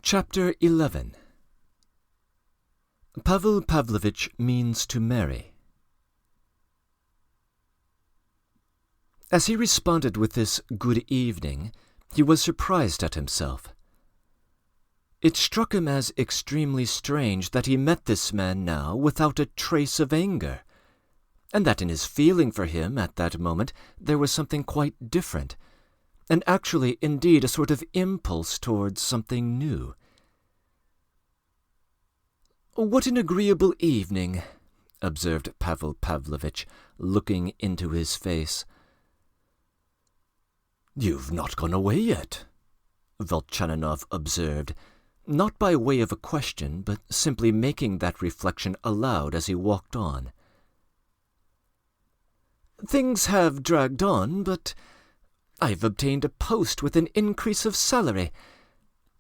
Chapter 11. Pavel Pavlovitch means to marry. As he responded with this good evening, he was surprised at himself. It struck him as extremely strange that he met this man now without a trace of anger, and that in his feeling for him at that moment there was something quite different, and actually, indeed, a sort of impulse towards something new. "What an agreeable evening," observed Pavel Pavlovitch, looking into his face. "You've not gone away yet," Velchaninoff observed, not by way of a question, but simply making that reflection aloud as he walked on. "Things have dragged on, but I've obtained a post with an increase of salary.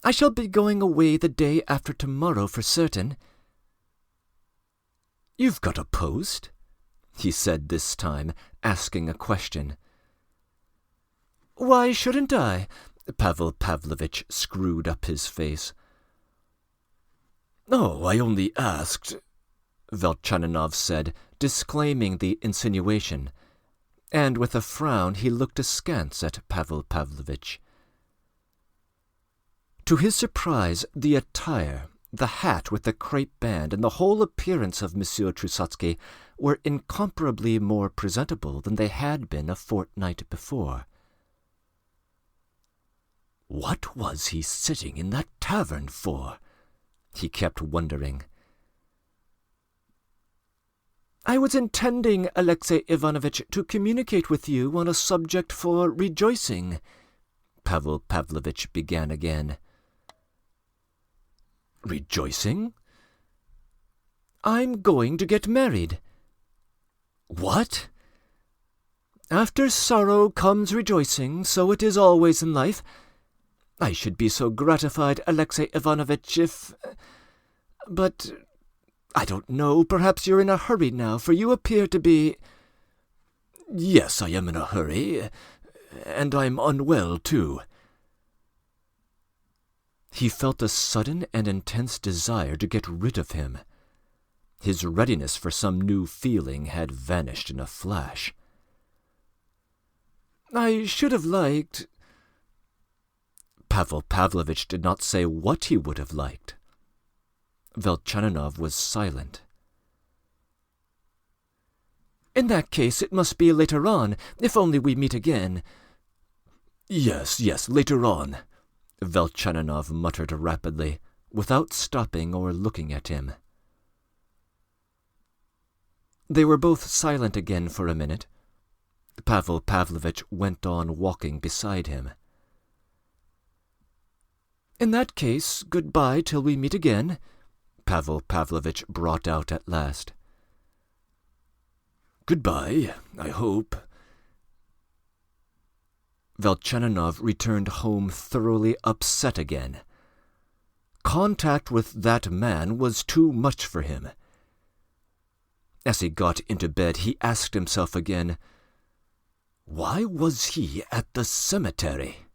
I shall be going away the day after tomorrow for certain." "You've got a post?" he said this time, asking a question. "Why shouldn't I?" Pavel Pavlovitch screwed up his face. "Oh, I only asked," Velchaninoff said, disclaiming the insinuation, and with a frown he looked askance at Pavel Pavlovitch. To his surprise, the attire, the hat with the crape band, and the whole appearance of Monsieur Trusotsky were incomparably more presentable than they had been a fortnight before. What was he sitting in that tavern for? He kept wondering. "I was intending, Alexey Ivanovitch, to communicate with you on a subject for rejoicing," Pavel Pavlovitch began again. "Rejoicing?" "I'm going to get married." "What?" "After sorrow comes rejoicing, so it is always in life. I should be so gratified, Alexey Ivanovitch, if... But I don't know, perhaps you're in a hurry now, for you appear to be..." "Yes, I am in a hurry, and I'm unwell, too." He felt a sudden and intense desire to get rid of him. His readiness for some new feeling had vanished in a flash. "I should have liked..." Pavel Pavlovitch did not say what he would have liked. Velchaninoff was silent. "In that case it must be later on, if only we meet again." Yes, later on," Velchaninoff muttered rapidly, without stopping or looking at him. They were both silent again for a minute. Pavel Pavlovitch went on walking beside him. "In that case, good-bye till we meet again," Pavel Pavlovitch brought out at last. "Good-bye, I hope." Velchaninoff returned home thoroughly upset again. Contact with that man was too much for him. As he got into bed, he asked himself again, why was he at the cemetery?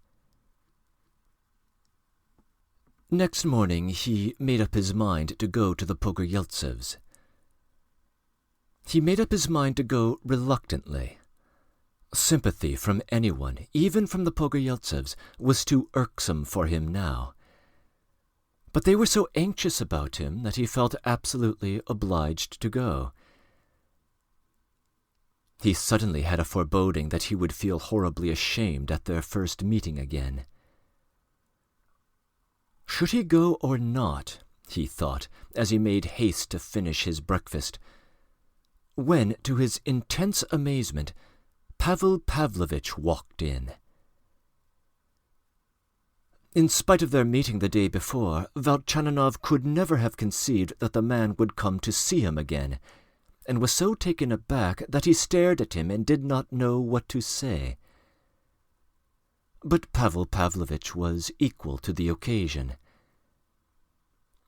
Next morning he made up his mind to go to the Pogoryeltsevs'. He made up his mind to go reluctantly. Sympathy from anyone, even from the Pogoryeltsevs', was too irksome for him now. But they were so anxious about him that he felt absolutely obliged to go. He suddenly had a foreboding that he would feel horribly ashamed at their first meeting again. Should he go or not, he thought, as he made haste to finish his breakfast, when, to his intense amazement, Pavel Pavlovitch walked in. In spite of their meeting the day before, Velchaninoff could never have conceived that the man would come to see him again, and was so taken aback that he stared at him and did not know what to say. But Pavel Pavlovitch was equal to the occasion.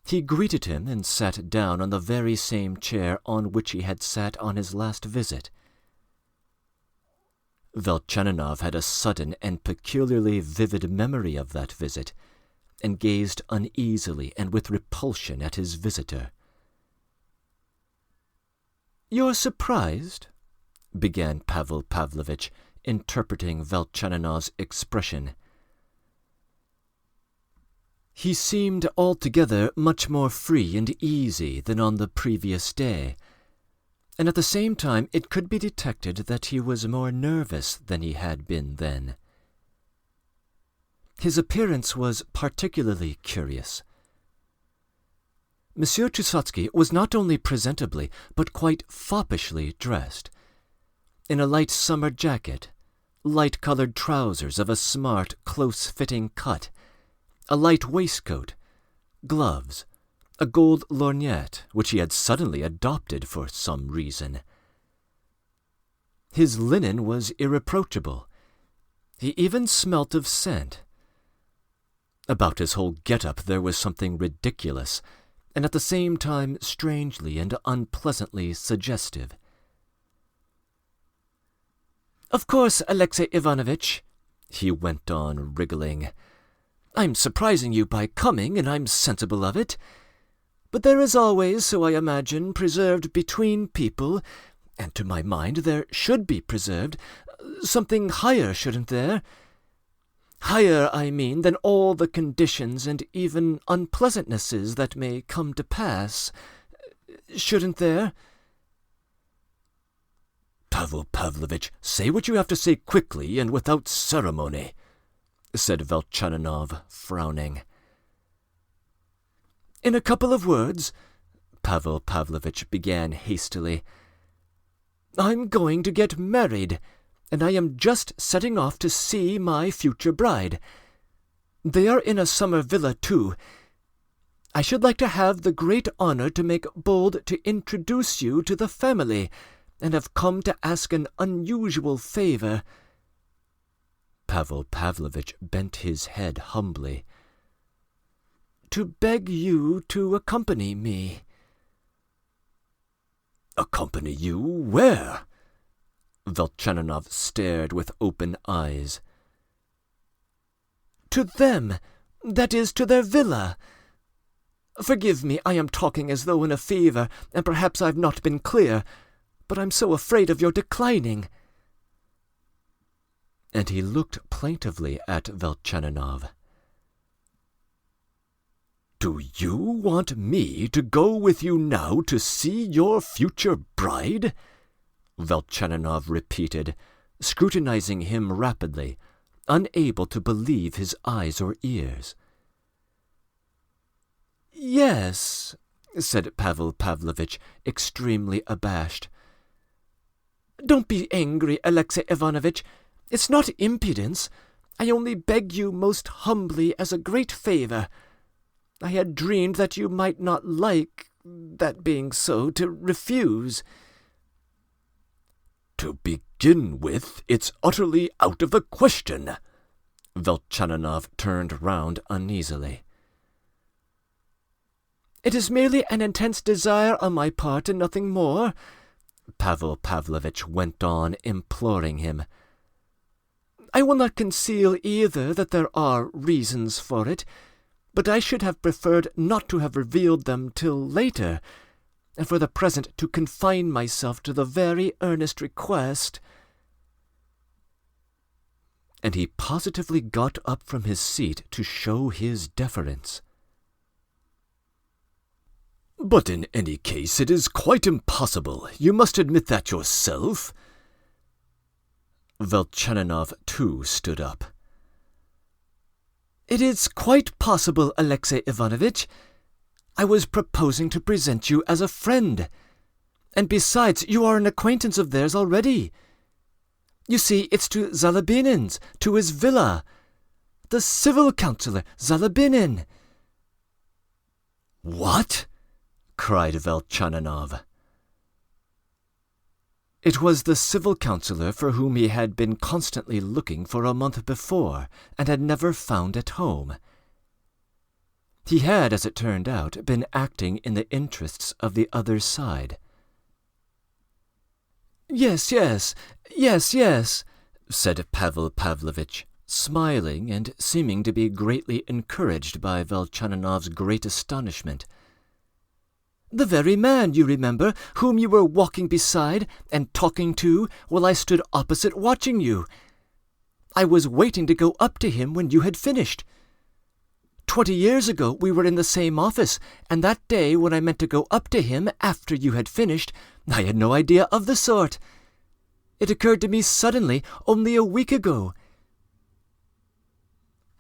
He greeted him and sat down on the very same chair on which he had sat on his last visit. Velchaninoff had a sudden and peculiarly vivid memory of that visit, and gazed uneasily and with repulsion at his visitor. "You're surprised?" began Pavel Pavlovitch, interpreting Velchaninov's expression. He seemed altogether much more free and easy than on the previous day, and at the same time it could be detected that he was more nervous than he had been then. His appearance was particularly curious. Monsieur Trusotsky was not only presentably, but quite foppishly dressed, in a light summer jacket, light-colored trousers of a smart, close-fitting cut, a light waistcoat, gloves, a gold lorgnette, which he had suddenly adopted for some reason. His linen was irreproachable. He even smelt of scent. About his whole get-up there was something ridiculous, and at the same time strangely and unpleasantly suggestive. "Of course, Alexey Ivanovitch," he went on, wriggling, "I'm surprising you by coming, and I'm sensible of it. But there is always, so I imagine, preserved between people, and to my mind there should be preserved, something higher, shouldn't there? Higher, I mean, than all the conditions and even unpleasantnesses that may come to pass, shouldn't there?" "Pavel Pavlovitch, say what you have to say quickly and without ceremony," said Velchaninov, frowning. "In a couple of words," Pavel Pavlovitch began hastily, "I'm going to get married, and I am just setting off to see my future bride. They are in a summer villa, too. I should like to have the great honor to make bold to introduce you to the family, and have come to ask an unusual favor." Pavel Pavlovitch bent his head humbly. "To beg you to accompany me." "Accompany you where?" Velchaninov stared with open eyes. "To them, that is, to their villa. Forgive me, I am talking as though in a fever, and perhaps I've not been clear, but I'm so afraid of your declining." And he looked plaintively at Velchaninov. "Do you want me to go with you now to see your future bride?" Velchaninov repeated, scrutinizing him rapidly, unable to believe his eyes or ears. "Yes," said Pavel Pavlovitch, extremely abashed. "Don't be angry, Alexey Ivanovitch. It's not impudence. I only beg you most humbly as a great favor. I had dreamed that you might not like, that being so, to refuse." "To begin with, it's utterly out of the question." Velchaninov turned round uneasily. "It is merely an intense desire on my part and nothing more," Pavel Pavlovitch went on, imploring him. "I will not conceal either that there are reasons for it, but I should have preferred not to have revealed them till later, and for the present to confine myself to the very earnest request." And he positively got up from his seat to show his deference. "But in any case it is quite impossible. You must admit that yourself." Velchaninov too stood up. "It is quite possible, Alexey Ivanovitch. I was proposing to present you as a friend. And besides, you are an acquaintance of theirs already. You see, it's to Zalobinin's, to his villa. The civil councillor, Zalobinin." "What?" cried Velchaninov. It was the civil councillor for whom he had been constantly looking for a month before, and had never found at home. He had, as it turned out, been acting in the interests of the other side. Yes, said Pavel Pavlovitch, smiling and seeming to be greatly encouraged by Velchananov's great astonishment. "The very man, you remember, whom you were walking beside and talking to while I stood opposite watching you. I was waiting to go up to him when you had finished. 20 years ago we were in the same office, and that day when I meant to go up to him after you had finished, I had no idea of the sort. It occurred to me suddenly only a week ago."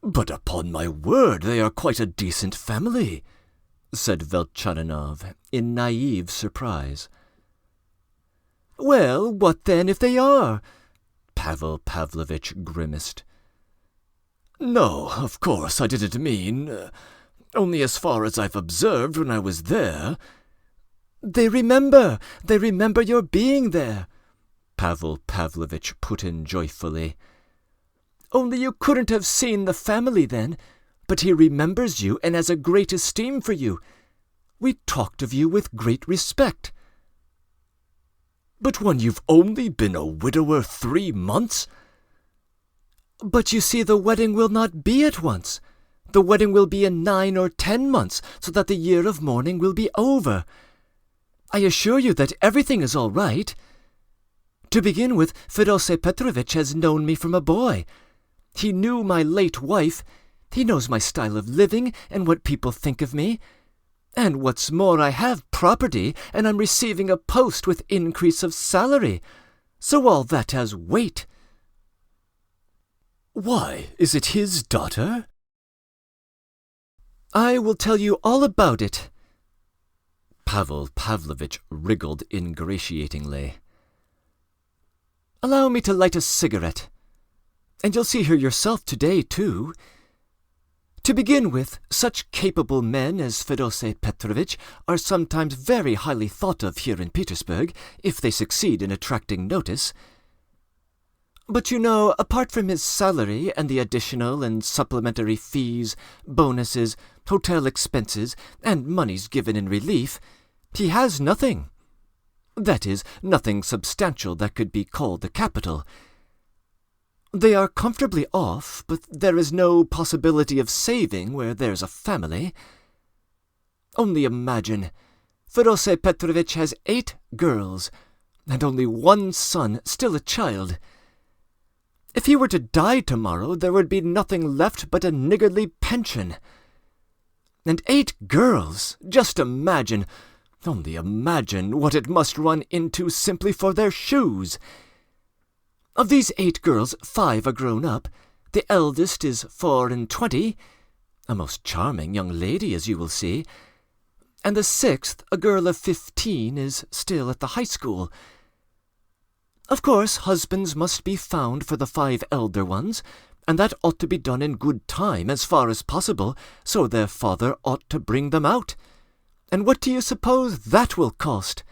"But upon my word, they are quite a decent family," said Velchaninoff, in naive surprise. "Well, what then if they are?" Pavel Pavlovitch grimaced. "No, of course I didn't mean, only as far as I've observed when I was there—" They remember your being there," Pavel Pavlovitch put in joyfully. "Only you couldn't have seen the family then, but he remembers you and has a great esteem for you. We talked of you with great respect." "But when you've only been a widower 3 months?" "But you see, the wedding will not be at once. The wedding will be in 9 or 10 months, so that the year of mourning will be over. I assure you that everything is all right. To begin with, Fedosey Petrovitch has known me from a boy. He knew my late wife. He knows my style of living and what people think of me. And what's more, I have property, and I'm receiving a post with increase of salary. So all that has weight." "Why, is it his daughter?" "I will tell you all about it." Pavel Pavlovitch wriggled ingratiatingly. "Allow me to light a cigarette. And you'll see her yourself today, too. To begin with, such capable men as Fedosey Petrovitch are sometimes very highly thought of here in Petersburg, if they succeed in attracting notice. But you know, apart from his salary and the additional and supplementary fees, bonuses, hotel expenses, and monies given in relief, he has nothing. That is, nothing substantial that could be called a capital. They are comfortably off, but there is no possibility of saving where there's a family. Only imagine, Fedosey Petrovitch has 8 girls, and only 1 son, still a child. If he were to die tomorrow, there would be nothing left but a niggardly pension. And 8 girls, just imagine, only imagine what it must run into simply for their shoes. Of these 8 girls, 5 are grown up. The eldest is 24, a most charming young lady, as you will see, and the 6th, a girl of 15, is still at the high school. Of course, husbands must be found for the 5 elder ones, and that ought to be done in good time, as far as possible, so their father ought to bring them out. And what do you suppose that will cost?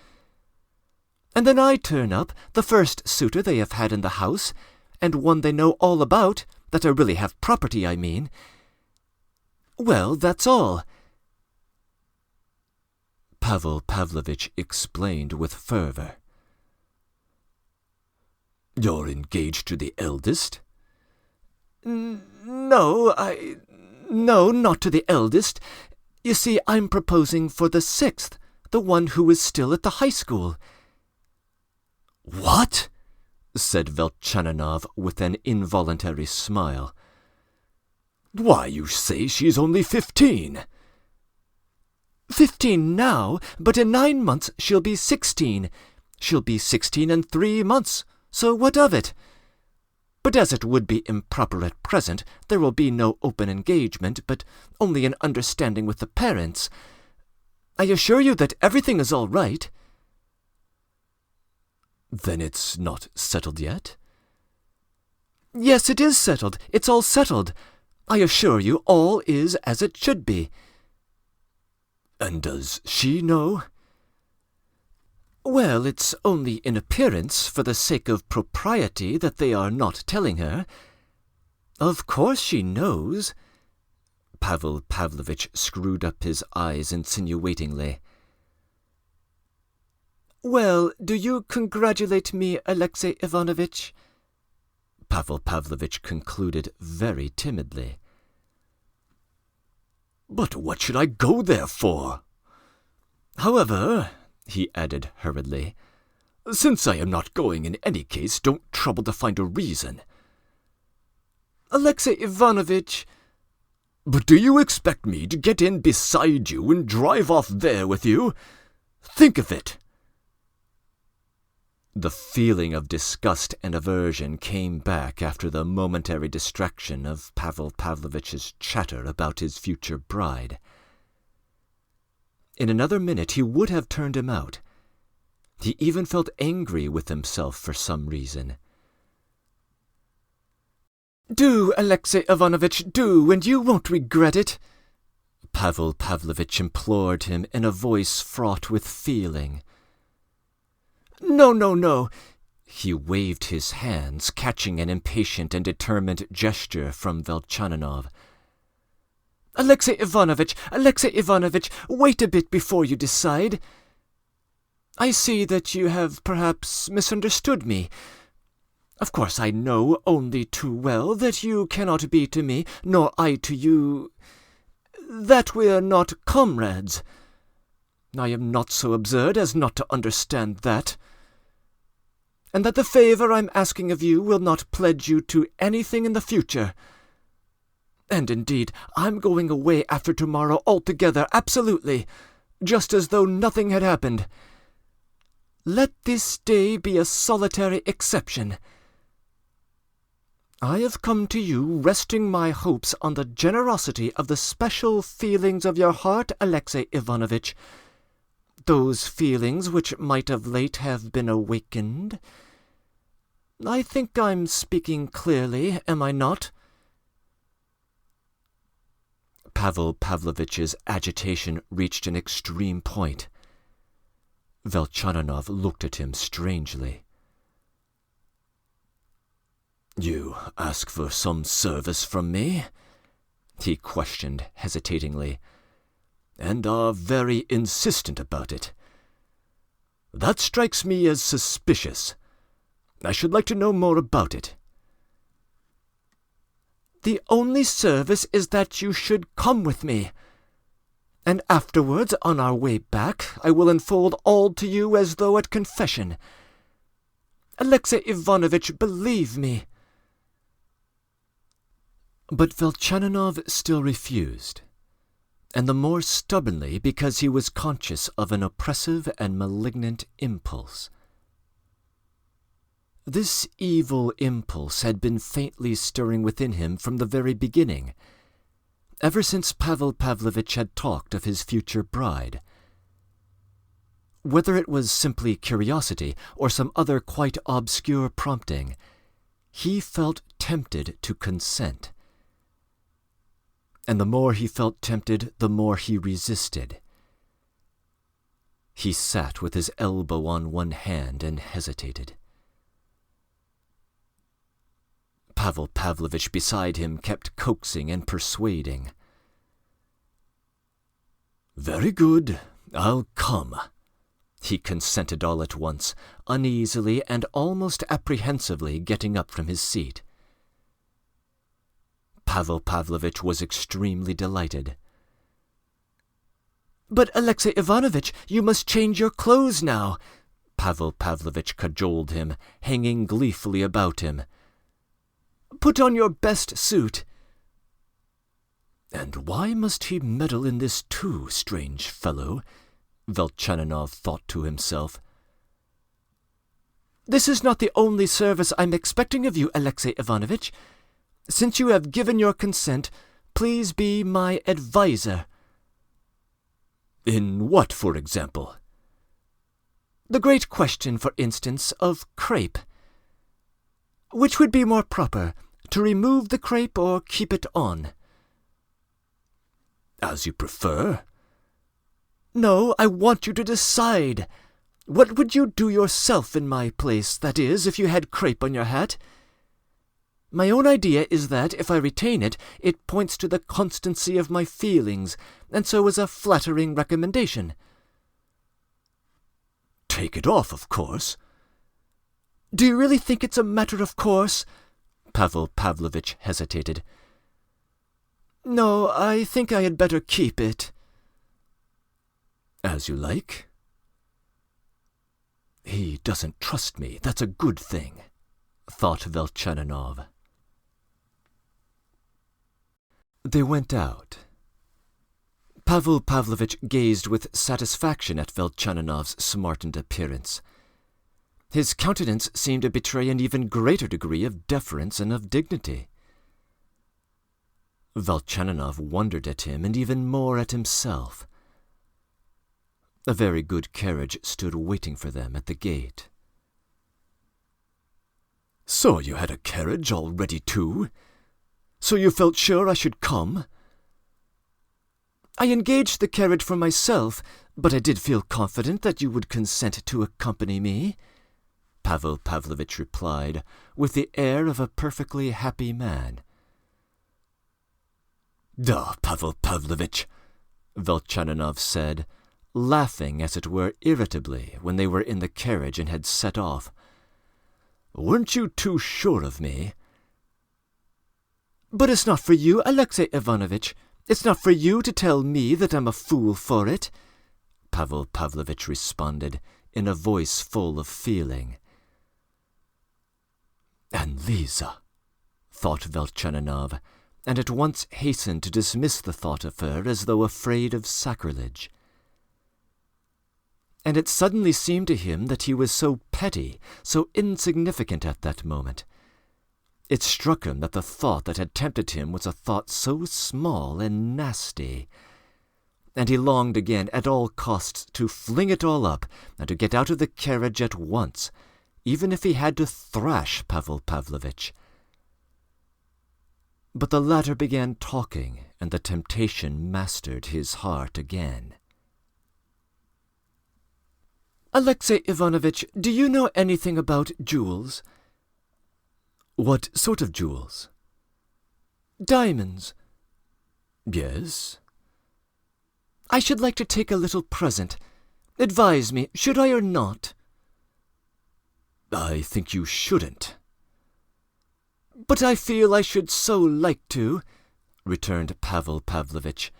And then I turn up, the first suitor they have had in the house, and one they know all about, that I really have property, I mean. Well, that's all." Pavel Pavlovitch explained with fervor. "You're engaged to the eldest?" No, not to the eldest. You see, I'm proposing for the 6th, the one who is still at the high school." "What?" said Velchaninoff with an involuntary smile. "Why, you say she's only 15. 15 now, but in 9 months she'll be 16. She'll be 16 in 3 months, so what of it? But as it would be improper at present, there will be no open engagement, but only an understanding with the parents. I assure you that everything is all right." "Then it's not settled yet?" "Yes, it is settled. It's all settled. I assure you all is as it should be." "And does she know?" "Well, it's only in appearance, for the sake of propriety, that they are not telling her. Of course she knows." Pavel Pavlovitch screwed up his eyes insinuatingly. "Well, do you congratulate me, Alexey Ivanovitch?" Pavel Pavlovitch concluded very timidly. But what should I go there for? However, he added hurriedly, since I am not going in any case, don't trouble to find a reason. Alexey Ivanovitch... But do you expect me to get in beside you and drive off there with you? Think of it! The feeling of disgust and aversion came back after the momentary distraction of Pavel Pavlovitch's chatter about his future bride. In another minute he would have turned him out. He even felt angry with himself for some reason. "Do, Alexey Ivanovitch, do, and you won't regret it," Pavel Pavlovitch implored him in a voice fraught with feeling. "No, no, no." He waved his hands, catching an impatient and determined gesture from Velchaninov. "Alexey Ivanovitch, wait a bit before you decide. I see that you have perhaps misunderstood me. Of course I know only too well that you cannot be to me, nor I to you, that we're not comrades. I am not so absurd as not to understand that, and that the favor I'm asking of you will not pledge you to anything in the future. And indeed, I'm going away after tomorrow altogether, absolutely, just as though nothing had happened. Let this day be a solitary exception. I have come to you resting my hopes on the generosity of the special feelings of your heart, Alexey Ivanovitch, those feelings which might of late have been awakened. I think I'm speaking clearly, am I not?" Pavel Pavlovitch's agitation reached an extreme point. Velchaninov looked at him strangely. "You ask for some service from me?" he questioned hesitatingly, "and are very insistent about it. That strikes me as suspicious. I should like to know more about it." "The only service is that you should come with me, and afterwards, on our way back, I will unfold all to you as though at confession. Alexey Ivanovitch, believe me." But Velchaninov still refused, and the more stubbornly because he was conscious of an oppressive and malignant impulse. This evil impulse had been faintly stirring within him from the very beginning, ever since Pavel Pavlovitch had talked of his future bride. Whether it was simply curiosity or some other quite obscure prompting, he felt tempted to consent. And the more he felt tempted, the more he resisted. He sat with his elbow on one hand and hesitated. Pavel Pavlovitch beside him kept coaxing and persuading. "Very good, I'll come," he consented all at once, uneasily and almost apprehensively getting up from his seat. Pavel Pavlovitch was extremely delighted. "But, Alexey Ivanovitch, you must change your clothes now," Pavel Pavlovitch cajoled him, hanging gleefully about him. "Put on your best suit." "And why must he meddle in this too, strange fellow?" Velchaninov thought to himself. "This is not the only service I'm expecting of you, Alexey Ivanovitch. Since you have given your consent, please be my adviser." "In what, for example?" "The great question, for instance, of crape. Which would be more proper, to remove the crape or keep it on?" "As you prefer." "No, I want you to decide. What would you do yourself in my place, that is, if you had crape on your hat? My own idea is that, if I retain it, it points to the constancy of my feelings, and so is a flattering recommendation." "Take it off, of course." "Do you really think it's a matter of course?" Pavel Pavlovitch hesitated. "No, I think I had better keep it." "As you like." "He doesn't trust me. That's a good thing," thought Velchaninov. They went out. Pavel Pavlovitch gazed with satisfaction at Velchaninov's smartened appearance. His countenance seemed to betray an even greater degree of deference and of dignity. Velchaninov wondered at him and even more at himself. A very good carriage stood waiting for them at the gate. "So you had a carriage all ready too? So you felt sure I should come?" "I engaged the carriage for myself, but I did feel confident that you would consent to accompany me," Pavel Pavlovitch replied, with the air of a perfectly happy man. "Da, Pavel Pavlovitch," Velchaninov said, laughing as it were irritably when they were in the carriage and had set off. "Weren't you too sure of me?" "But it's not for you, Alexey Ivanovitch. It's not for you to tell me that I'm a fool for it," Pavel Pavlovitch responded in a voice full of feeling. "And Lisa," thought Velchaninov, and at once hastened to dismiss the thought of her as though afraid of sacrilege. And it suddenly seemed to him that he was so petty, so insignificant at that moment. It struck him that the thought that had tempted him was a thought so small and nasty, and he longed again at all costs to fling it all up and to get out of the carriage at once, even if he had to thrash Pavel Pavlovitch. But the latter began talking, and the temptation mastered his heart again. "Alexey Ivanovitch, do you know anything about jewels?" "What sort of jewels?" "Diamonds." "Yes." "I should like to take a little present. Advise me, should I or not?" "I think you shouldn't." "But I feel I should so like to," returned Pavel Pavlovitch.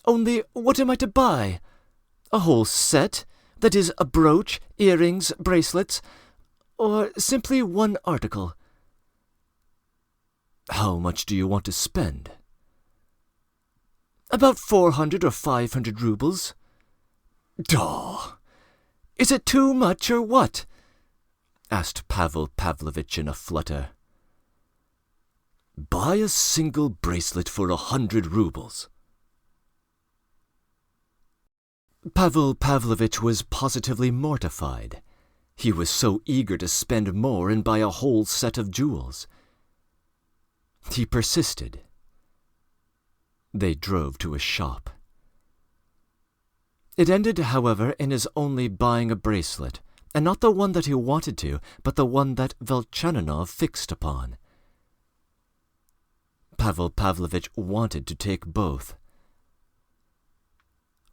"Only what am I to buy? A whole set? That is, a brooch, earrings, bracelets, or simply one article?" "How much do you want to spend?" "About 400 or 500 rubles." "Daw! Is it too much or what?" asked Pavel Pavlovitch in a flutter. "Buy a single bracelet for 100 rubles." Pavel Pavlovitch was positively mortified. He was so eager to spend more and buy a whole set of jewels. He persisted. They drove to a shop. It ended, however, in his only buying a bracelet, and not the one that he wanted to, but the one that Velchaninov fixed upon. Pavel Pavlovitch wanted to take both.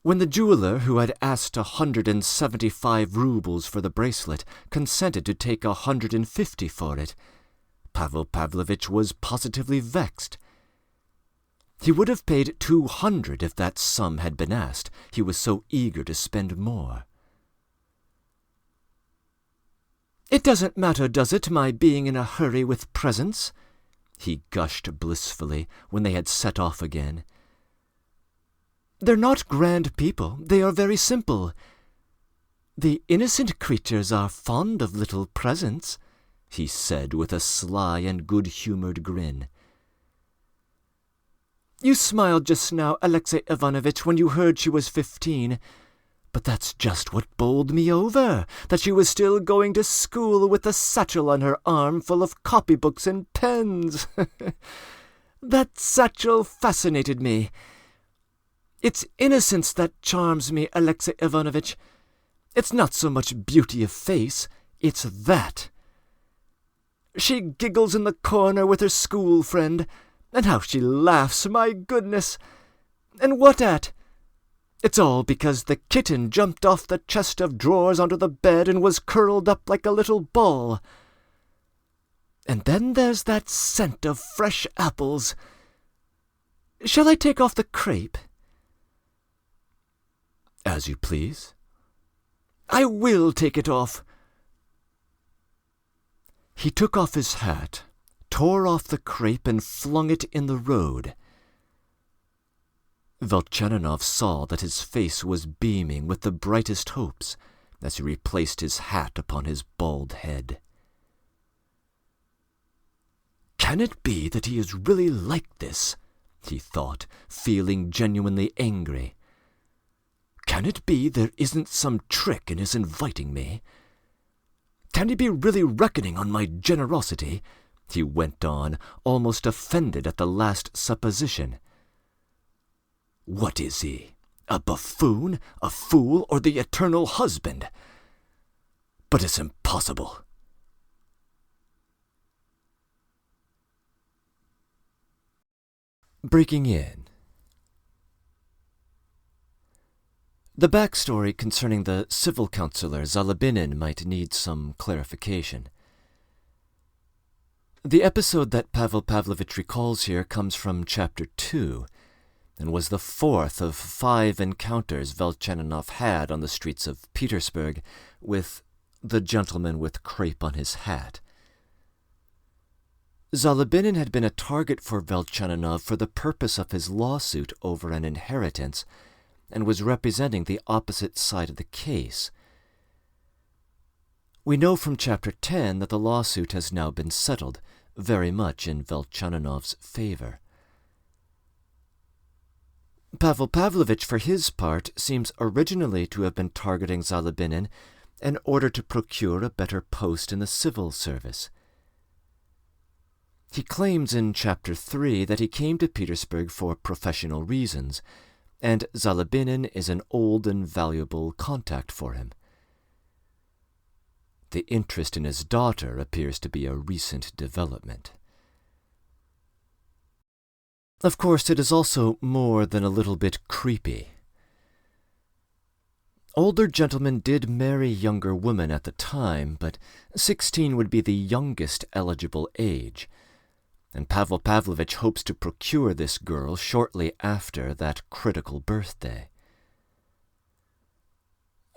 When the jeweler, who had asked 175 rubles for the bracelet, consented to take 150 for it, Pavel Pavlovitch was positively vexed. He would have paid 200 if that sum had been asked. He was so eager to spend more. "It doesn't matter, does it, my being in a hurry with presents?" he gushed blissfully when they had set off again. "They're not grand people. They are very simple. The innocent creatures are fond of little presents," he said with a sly and good-humored grin. "You smiled just now, Alexey Ivanovitch, when you heard she was 15. But that's just what bowled me over, that she was still going to school with a satchel on her arm full of copybooks and pens. That satchel fascinated me. It's innocence that charms me, Alexey Ivanovitch. It's not so much beauty of face, it's that. She giggles in the corner with her school friend, and how she laughs, my goodness! And what at? It's all because the kitten jumped off the chest of drawers onto the bed and was curled up like a little ball. And then there's that scent of fresh apples. Shall I take off the crape?" "As you please." "I will take it off." He took off his hat, tore off the crape, and flung it in the road. Velchaninoff saw that his face was beaming with the brightest hopes as he replaced his hat upon his bald head. "Can it be that he is really like this?" he thought, feeling genuinely angry. "Can it be there isn't some trick in his inviting me? Can he be really reckoning on my generosity?" he went on, almost offended at the last supposition. "What is he? A buffoon, a fool, or the eternal husband? But it's impossible." Breaking in. The backstory concerning the civil councillor Zalabinin might need some clarification. The episode that Pavel Pavlovich recalls here comes from Chapter 2, and was the fourth of 5 encounters Velchaninoff had on the streets of Petersburg with the gentleman with crape on his hat. Zalabinin had been a target for Velchaninoff for the purpose of his lawsuit over an inheritance, and was representing the opposite side of the case. We know from Chapter 10 that the lawsuit has now been settled, very much in Velchaninoff's favor. Pavel Pavlovich, for his part, seems originally to have been targeting Zalabinin in order to procure a better post in the civil service. He claims in Chapter 3 that he came to Petersburg for professional reasons, and Zalabinin is an old and valuable contact for him. The interest in his daughter appears to be a recent development. Of course, it is also more than a little bit creepy. Older gentlemen did marry younger women at the time, but 16 would be the youngest eligible age, and Pavel Pavlovich hopes to procure this girl shortly after that critical birthday.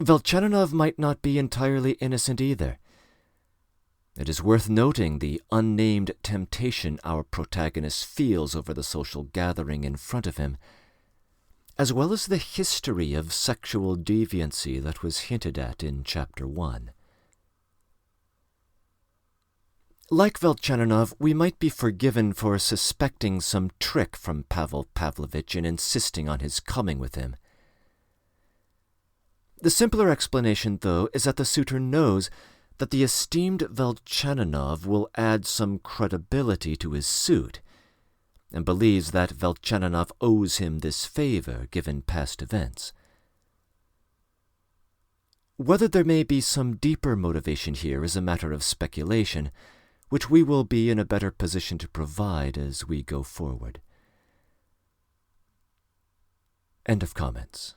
Velchaninoff might not be entirely innocent either. It is worth noting the unnamed temptation our protagonist feels over the social gathering in front of him, as well as the history of sexual deviancy that was hinted at in Chapter 1. Like Velchaninoff, we might be forgiven for suspecting some trick from Pavel Pavlovich in insisting on his coming with him. The simpler explanation, though, is that the suitor knows that the esteemed Velchaninoff will add some credibility to his suit, and believes that Velchaninoff owes him this favor given past events. Whether there may be some deeper motivation here is a matter of speculation, which we will be in a better position to provide as we go forward. End of comments.